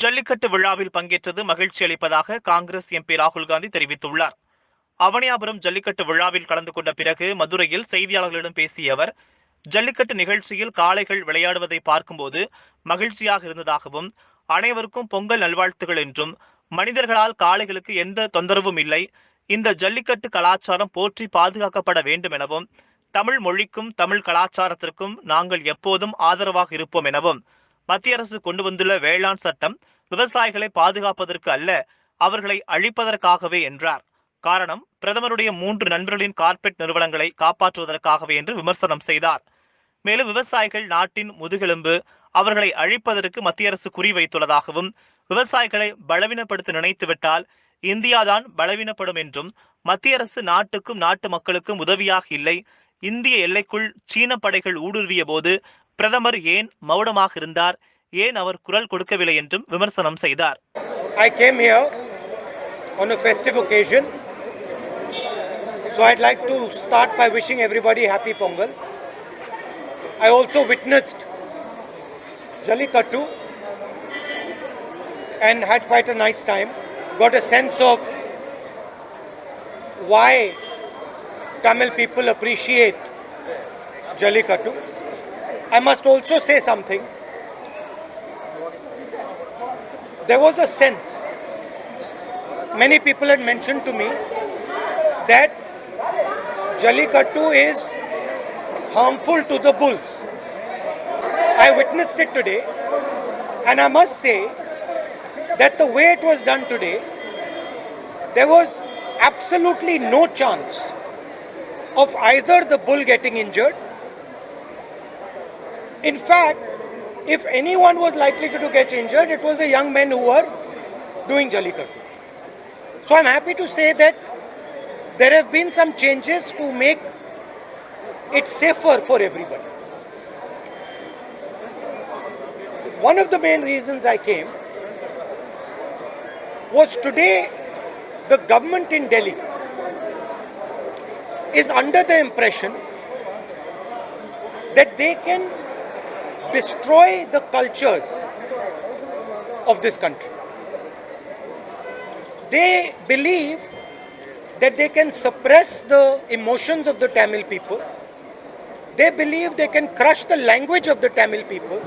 ஜல்லிக்கட்டு விழாவில் பங்கேற்றது மகிழ்ச்சி அளிப்பதாக காங்கிரஸ் எம்பி ராகுல் காந்தி தெரிவித்துள்ளார். அவனியாபுரம் ஜல்லிக்கட்டு விழாவில் கலந்து கொண்ட பிறகு மதுரையில் செய்தியாளர்களிடம் பேசிய அவர், ஜல்லிக்கட்டு நிகழ்ச்சியில் காளைகள் விளையாடுவதை பார்க்கும்போது மகிழ்ச்சியாக இருந்ததாகவும், அனைவருக்கும் பொங்கல் நல்வாழ்த்துகள் என்றும், மனிதர்களால் காளைகளுக்கு எந்த தொந்தரவும் இல்லை, இந்த ஜல்லிக்கட்டு கலாச்சாரம் போற்றி பாதுகாக்கப்பட வேண்டும் எனவும், தமிழ் மொழிக்கும் தமிழ் கலாச்சாரத்திற்கும் நாங்கள் எப்போதும் ஆதரவாக இருப்போம் எனவும், மத்திய அரசு கொண்டு வந்துள்ள வேளாண் சட்டம் விவசாயிகளை பாதுகாப்பதற்கு அல்ல, அவர்களை அழிப்பதற்காகவே என்றார். காரணம், பிரதமருடைய 3 நண்பர்களின் கார்ப்பரேட் நிறுவனங்களை காப்பாற்றுவதற்காகவே என்று விமர்சனம் செய்தார். மேலும் விவசாயிகள் நாட்டின் முதுகெலும்பு, அவர்களை அழிப்பதற்கு மத்திய அரசு குறிவைத்துள்ளதாகவும், விவசாயிகளை பலவீனப்படுத்த நினைத்துவிட்டால் இந்தியாதான் பலவீனப்படும் என்றும், மத்திய அரசு நாட்டுக்கும் நாட்டு மக்களுக்கும் உதவியாக இல்லை, இந்திய எல்லைக்குள் சீன படைகள் ஊடுருவிய போது பிரதமர் ஏன் மௌனமாக இருந்தார், ஏன் அவர் குரல் கொடுக்கவில்லை என்றும் விமர்சனம் செய்தார். I came here on a festive occasion, so I'd like to start by wishing everybody happy Pongal. I also witnessed Jallikattu and had quite a nice time. Got a sense of why Tamil people appreciate Jallikattu. I must also say something. There was a sense, many people had mentioned to me that Jallikattu is harmful to the bulls. I witnessed it today, and I must say that the way it was done today, there was absolutely no chance of either the bull getting injured. In fact, if anyone was likely to get injured, it was the young men who were doing Jallikattu. So I'm happy to say that there have been some changes to make it safer for everybody. One of the main reasons I came was today the government in Delhi is under the impression that they can destroy the cultures of this country. They believe that they can suppress the emotions of the Tamil people. They believe they can crush the language of the Tamil people.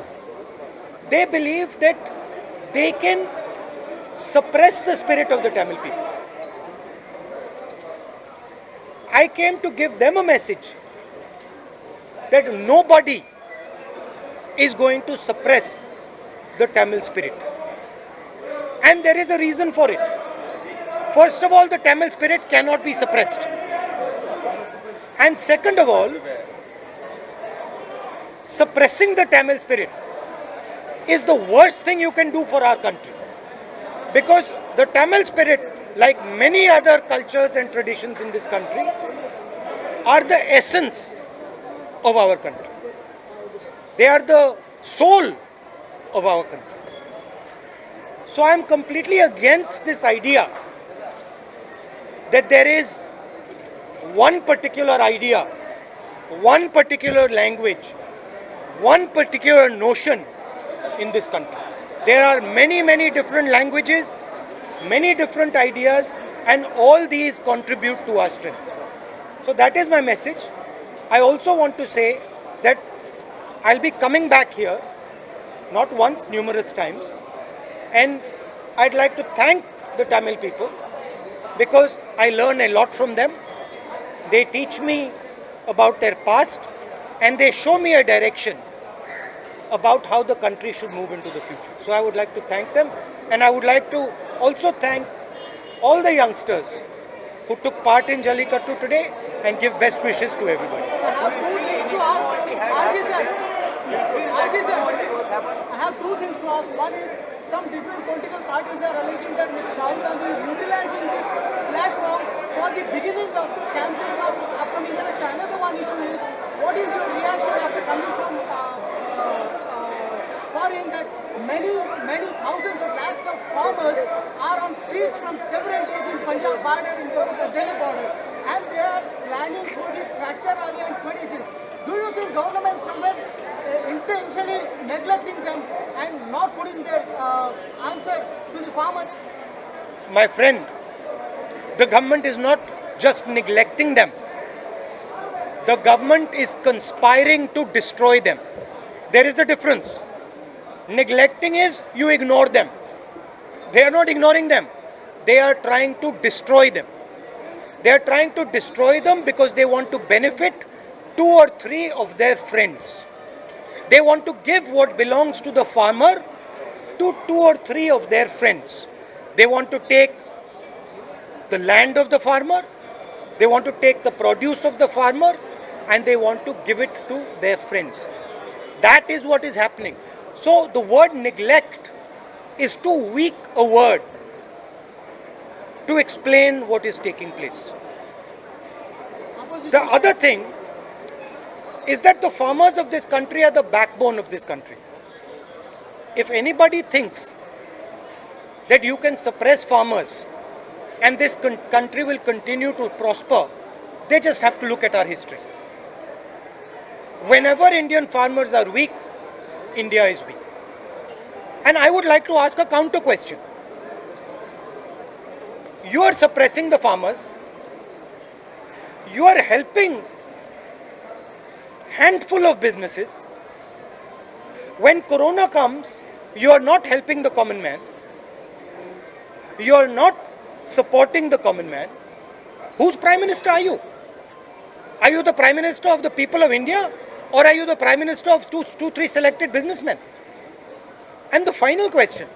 They believe that they can suppress the spirit of the Tamil people. I came to give them a message that nobody is going to suppress the Tamil spirit. And there is a reason for it. First of all, the Tamil spirit cannot be suppressed. And second of all, suppressing the Tamil spirit is the worst thing you can do for our country. Because the Tamil spirit, like many other cultures and traditions in this country, are the essence of our country. They are the soul of our country. So I am completely against this idea that there is one particular idea, one particular language, one particular notion in this country. There are many, many different languages, many different ideas, and all these contribute to our strength. So that is my message. I also want to say that I'll be coming back here, not once, numerous times, and I'd like to thank the Tamil people because I learn a lot from them. They teach me about their past and they show me a direction about how the country should move into the future. So I would like to thank them, and I would like to also thank all the youngsters who took part in Jallikattu today and give best wishes to everybody. I have two things to ask. One is, some different political parties are alleging that Mr. Rahul Gandhi is utilizing this platform for the beginning of the campaign of upcoming election. Another one issue is, what is your reaction after coming from foreign that many thousands of lakhs of farmers are on streets from several days in Punjab border, in the Delhi border, and they are planning for the tractor rally on 26th. Do you think government somewhere intentionally neglecting them and not putting their answer farmers? My friend, the government is not just neglecting them. The government is conspiring to destroy them. There is a difference. Neglecting is you ignore them. They are not ignoring them. They are trying to destroy them. They are trying to destroy them because they want to benefit 2 or 3 of their friends. They want to give what belongs to the farmer to 2 or 3 of their friends. They want to take the land of the farmer, they want to take the produce of the farmer, and they want to give it to their friends. That is what is happening. So the word neglect is too weak a word to explain what is taking place. The other thing is that the farmers of this country are the backbone of this country. If anybody thinks that you can suppress farmers and this country will continue to prosper, they just have to look at our history. Whenever Indian farmers are weak, India is weak. And I would like to ask a counter question. You are suppressing the farmers. You are helping handful of businesses. When Corona comes, you are not helping the common man. You are not supporting the common man. Whose Prime Minister are you? Are you the Prime Minister of the people of India? Or are you the Prime Minister of 2-3 selected businessmen? And the final question,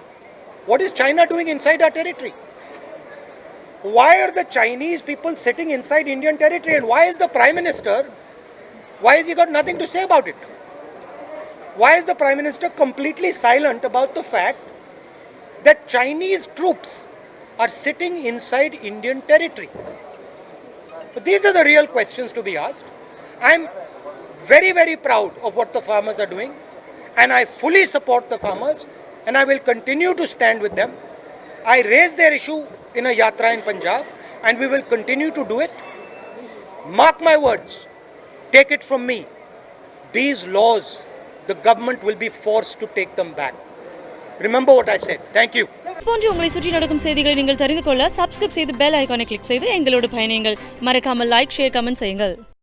what is China doing inside our territory? Why are the Chinese people sitting inside Indian territory? And why is the Prime Minister, why has he got nothing to say about it? Why is the Prime Minister completely silent about the fact that Chinese troops are sitting inside Indian territory? But these are the real questions to be asked. I'm very, very proud of what the farmers are doing, and I fully support the farmers, and I will continue to stand with them. I raised their issue in a yatra in Punjab, and we will continue to do it. Mark my words, take it from me. These laws, the government will be forced to take them back. Remember what I said. Thank you. போன்று உங்களை சுற்றி நடக்கும் செய்திகளை நீங்கள் தெரிந்து கொள்ள subscribe செய்து bell ஐகானை கிளிக் செய்து எங்களோடு பயணியுங்கள். மறக்காமல் லைக், ஷேர், கமெண்ட் செய்யுங்கள்.